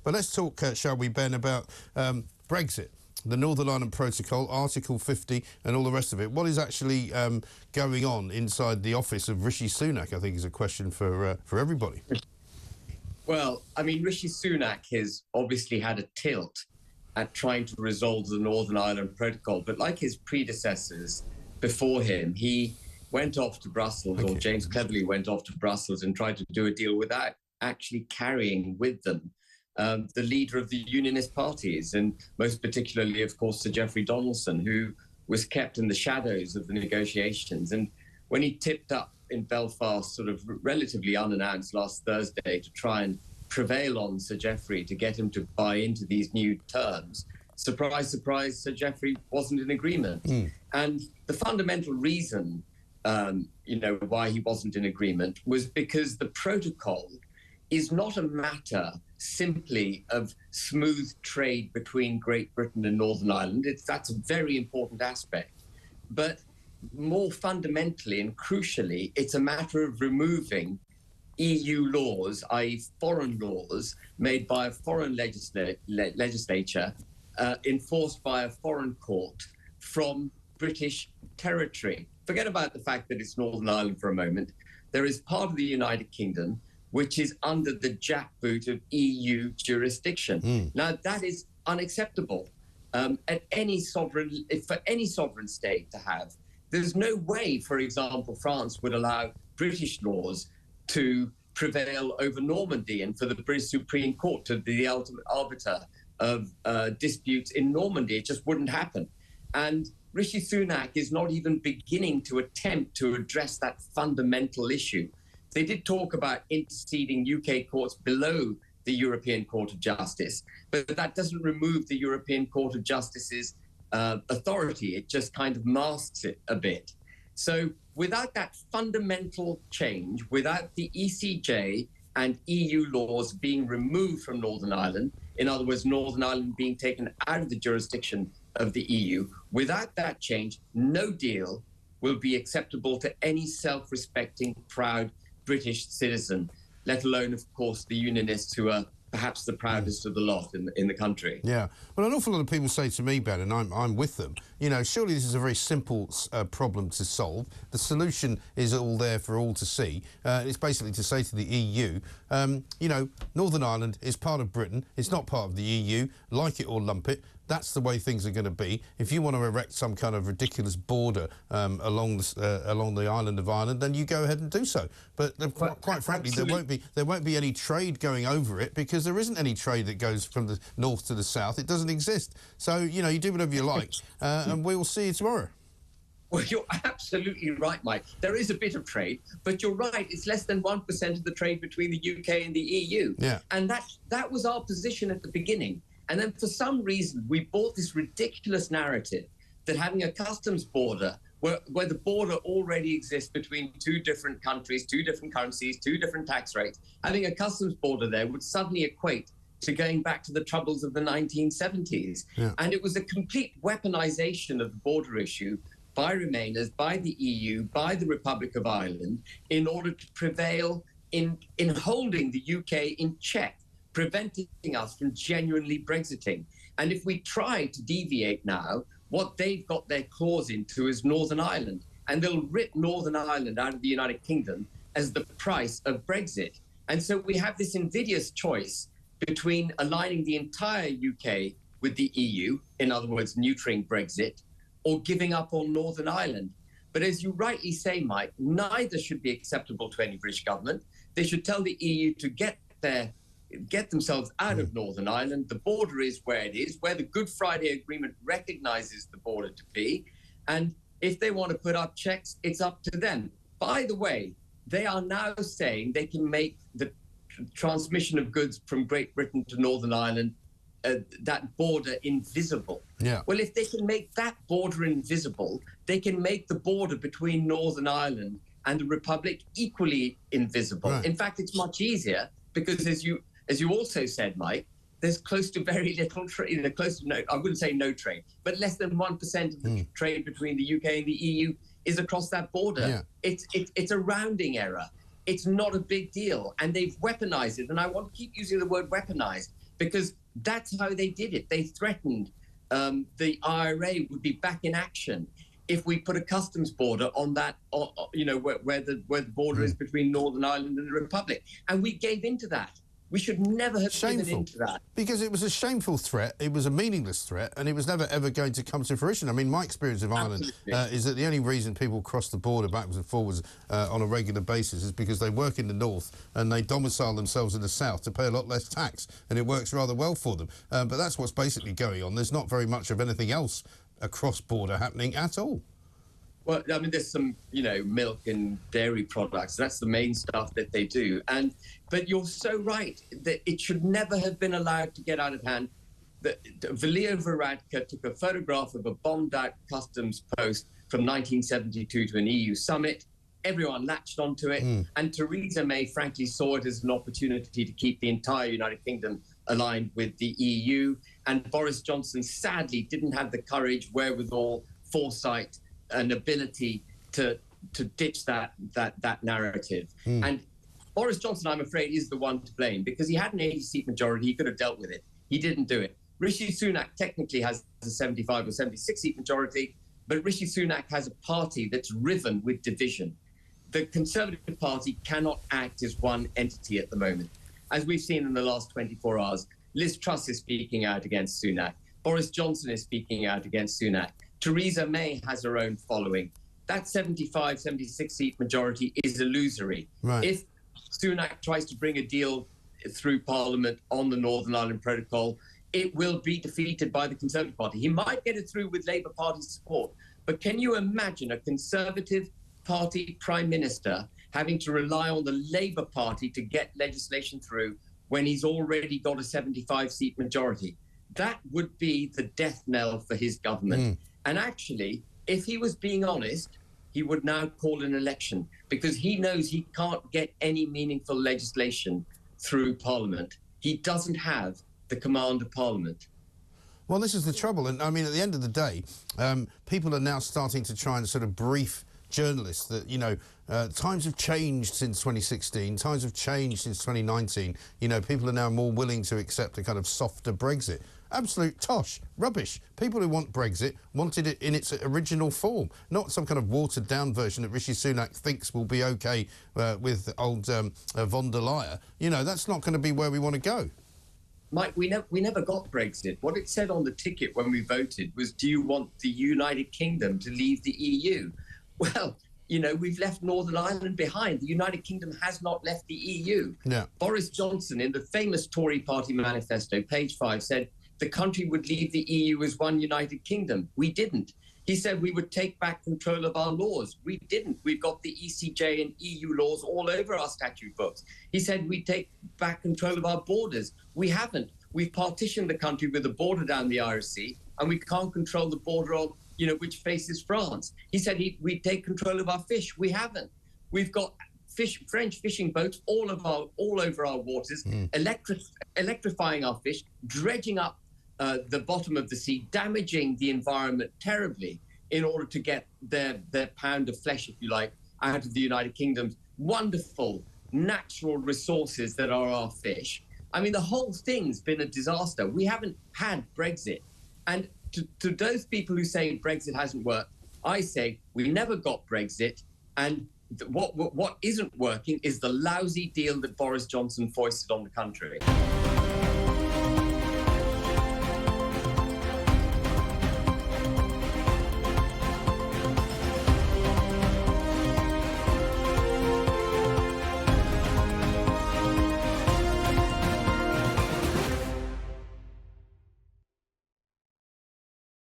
But let's talk, shall we, Ben, about Brexit. The Northern Ireland Protocol, Article 50 and all the rest of it. What is actually going on inside the office of Rishi Sunak, I think, is a question for everybody. Well, I mean, Rishi Sunak has obviously had a tilt at trying to resolve the Northern Ireland Protocol. But like his predecessors before him, he went off to Brussels, or James Cleverly went off to Brussels and tried to do a deal without actually carrying with them the leader of the unionist parties, and most particularly, of course, Sir Geoffrey Donaldson, who was kept in the shadows of the negotiations. And when he tipped up in Belfast, sort of relatively unannounced last Thursday, to try and prevail on Sir Geoffrey to get him to buy into these new terms, surprise, surprise, Sir Geoffrey wasn't in agreement. And the fundamental reason, why he wasn't in agreement was because the protocol is not a matter simply of smooth trade between Great Britain and Northern Ireland. That's a very important aspect. But more fundamentally and crucially, it's a matter of removing EU laws, i.e. foreign laws made by a foreign legislature, enforced by a foreign court, from British territory. Forget about the fact that it's Northern Ireland for a moment. There is part of the United Kingdom which is under the jackboot of EU jurisdiction. Now, that is unacceptable for any sovereign state to have. There's no way, for example, France would allow British laws to prevail over Normandy and for the British Supreme Court to be the ultimate arbiter of disputes in Normandy. It just wouldn't happen. And Rishi Sunak is not even beginning to attempt to address that fundamental issue. They did talk about interceding UK courts below the European Court of Justice, but that doesn't remove the European Court of Justice's authority. It just kind of masks it a bit. So without that fundamental change, without the ECJ and EU laws being removed from Northern Ireland, in other words, Northern Ireland being taken out of the jurisdiction of the EU, without that change, no deal will be acceptable to any self-respecting, proud British citizen, let alone, of course, the unionists who are perhaps the proudest of the lot in the country. Yeah. Well, an awful lot of people say to me, Ben, and I'm with them, surely this is a very simple problem to solve. The solution is all there for all to see. It's basically to say to the EU, Northern Ireland is part of Britain. It's not part of the EU. Like it or lump it. That's the way things are going to be. If you want to erect some kind of ridiculous border along the island of Ireland, then you go ahead and do so. But quite frankly, there won't be any trade going over it, because there isn't any trade that goes from the north to the south. It doesn't exist. So you do whatever you like, and we will see you tomorrow. Well, you're absolutely right, Mike. There is a bit of trade, but you're right. It's less than 1% of the trade between the UK and the EU. Yeah. And that was our position at the beginning. And then for some reason, we bought this ridiculous narrative that having a customs border where the border already exists between two different countries, two different currencies, two different tax rates, having a customs border there would suddenly equate to going back to the troubles of the 1970s. Yeah. And it was a complete weaponization of the border issue by Remainers, by the EU, by the Republic of Ireland, in order to prevail in holding the UK in check, preventing us from genuinely Brexiting. And if we try to deviate now, what they've got their claws into is Northern Ireland. And they'll rip Northern Ireland out of the United Kingdom as the price of Brexit. And so we have this invidious choice between aligning the entire UK with the EU, in other words, neutering Brexit, or giving up on Northern Ireland. But as you rightly say, Mike, neither should be acceptable to any British government. They should tell the EU to get themselves out of Northern Ireland. The border is where it is, where the Good Friday Agreement recognises the border to be. And if they want to put up checks, it's up to them. By the way, they are now saying they can make the transmission of goods from Great Britain to Northern Ireland, that border, invisible. Yeah. Well, if they can make that border invisible, they can make the border between Northern Ireland and the Republic equally invisible. Right. In fact, it's much easier because, as you also said, Mike, there's close to very little trade, close to no, I wouldn't say no trade, but less than 1% of the trade between the UK and the EU is across that border. Yeah. It's a rounding error. It's not a big deal. And they've weaponized it. And I want to keep using the word weaponized because that's how they did it. They threatened the IRA would be back in action if we put a customs border on that, where the border is between Northern Ireland and the Republic. And we gave into that. We should never have given into that. Because it was a shameful threat, it was a meaningless threat, and it was never, ever going to come to fruition. I mean, my experience of Ireland is that the only reason people cross the border backwards and forwards on a regular basis is because they work in the north and they domicile themselves in the south to pay a lot less tax, and it works rather well for them. But that's what's basically going on. There's not very much of anything else across border happening at all. Well, I mean, there's some, milk and dairy products. That's the main stuff that they do. But you're so right that it should never have been allowed to get out of hand. Valio Varadkar took a photograph of a bombed-out customs post from 1972 to an EU summit. Everyone latched onto it. And Theresa May, frankly, saw it as an opportunity to keep the entire United Kingdom aligned with the EU. And Boris Johnson, sadly, didn't have the courage, wherewithal, foresight, an ability to ditch that narrative. And Boris Johnson, I'm afraid, is the one to blame, because he had an 80-seat majority. He could have dealt with it. He didn't do it. Rishi Sunak technically has a 75 or 76-seat majority, but Rishi Sunak has a party that's riven with division. The Conservative Party cannot act as one entity at the moment. As we've seen in the last 24 hours, Liz Truss is speaking out against Sunak. Boris Johnson is speaking out against Sunak. Theresa May has her own following. That 75, 76-seat majority is illusory. Right. If Sunak tries to bring a deal through Parliament on the Northern Ireland Protocol, it will be defeated by the Conservative Party. He might get it through with Labour Party support, but can you imagine a Conservative Party Prime Minister having to rely on the Labour Party to get legislation through when he's already got a 75-seat majority? That would be the death knell for his government. And actually, if he was being honest, he would now call an election, because he knows he can't get any meaningful legislation through Parliament. He doesn't have the command of Parliament. Well, this is the trouble. And I mean, at the end of the day, people are now starting to try and sort of brief journalists that, times have changed since 2016, times have changed since 2019. People are now more willing to accept a kind of softer Brexit. Absolute tosh, rubbish. People who want Brexit wanted it in its original form, not some kind of watered-down version that Rishi Sunak thinks will be OK with old von der Leyen. That's not going to be where we want to go. Mike, we never got Brexit. What it said on the ticket when we voted was, do you want the United Kingdom to leave the EU? Well, we've left Northern Ireland behind. The United Kingdom has not left the EU. Yeah. Boris Johnson, in the famous Tory party manifesto, page 5, said the country would leave the EU as one United Kingdom. We didn't. He said we would take back control of our laws. We didn't. We've got the ECJ and EU laws all over our statute books. He said we'd take back control of our borders. We haven't. We've partitioned the country with a border down the Irish Sea, and we can't control the border of, which faces France. He said we'd take control of our fish. We haven't. We've got French fishing boats all over our waters, electrifying our fish, dredging up the bottom of the sea, damaging the environment terribly in order to get their pound of flesh, if you like, out of the United Kingdom's wonderful natural resources that are our fish. I mean, the whole thing's been a disaster. We haven't had Brexit. And to those people who say Brexit hasn't worked, I say we never got Brexit. And what isn't working is the lousy deal that Boris Johnson foisted on the country.